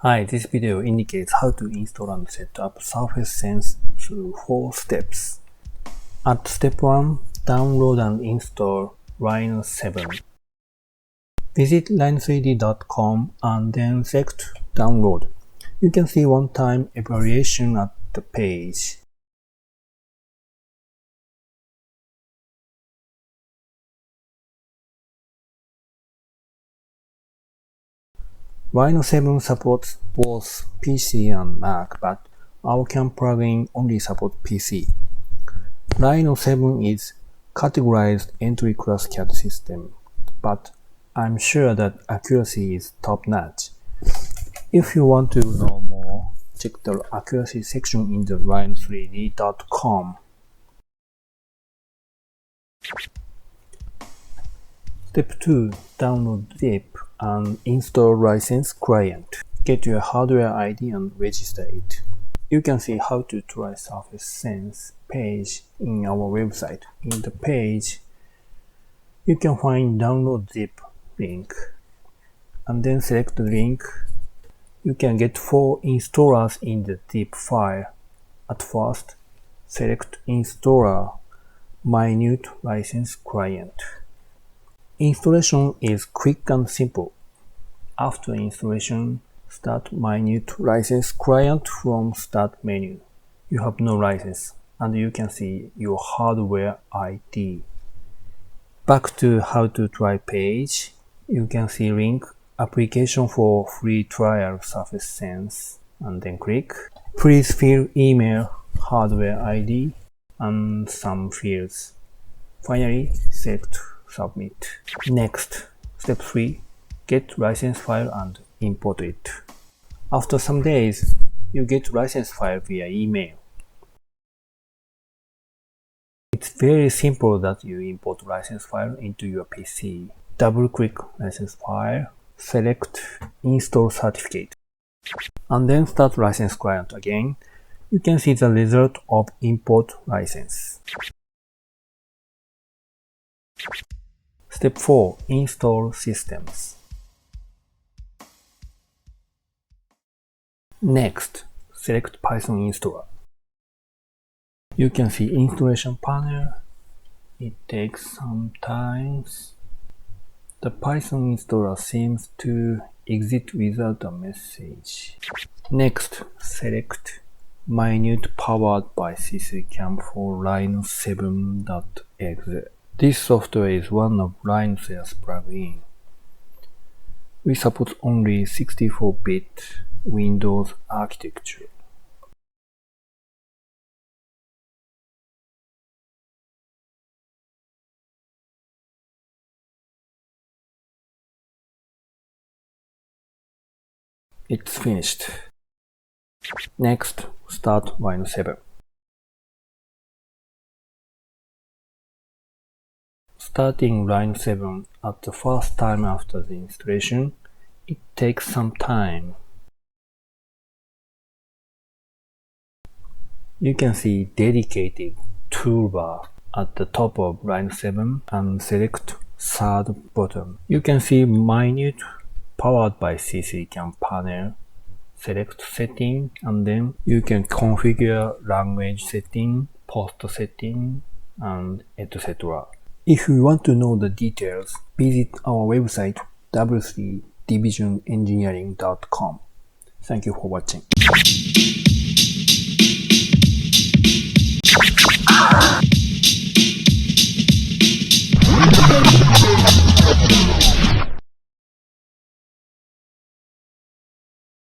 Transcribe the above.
Hi, this video indicates how to install and set up Surface Sense through 4 steps. At step 1, download and install Rhino 7. Visit rhino3d.com and then select Download. You can see one-time evaluation at the page. Rhino 7 supports both PC and Mac, but our CAN plugin only supports PC. Rhino 7 is categorized entry-class CAD system, but I'm sure that accuracy is top-notch. If you want to know more, check the accuracy section in the rhino3d.com. Step 2. Download zip and install license client. Get your hardware ID and register it. You can see how to try Surface Sense page in our website. In the page, you can find download zip link and then select the link. You can get 4 installers in the zip file. At first, select installer minute license client. Installation is quick and simple. After installation, start minute license client from start menu. You have no license and you can see your hardware ID. Back to how to try page. You can see link application for free trial Surface Sense and then click. Please fill email, hardware ID and some fields. Finally, select Submit. Next, step 3. Get license file and import it. After some days, you get license file via email. It's very simple that you import license file into your PC. Double-click license file, select Install Certificate, and then start license client again. You can see the result of import license. Step 4. Install systems. Next, select Python installer. You can see installation panel. It takes some time. The Python installer seems to exit without a message. Next, select Minute powered by C3 CAN for Rhino 7.exe. This software is one of Rhinocere's plugins. We support only 64-bit Windows architecture. It's finished. Next, start Rhino 7. Starting Rhino 7 at the first time after the installation, it takes some time. You can see dedicated toolbar at the top of Rhino 7 and select third button. You can see Minute powered by C3 CAN panel. Select setting and then you can configure language setting, post setting, and etc. If you want to know the details, visit our website w3divisionengineering.com. Thank you for watching.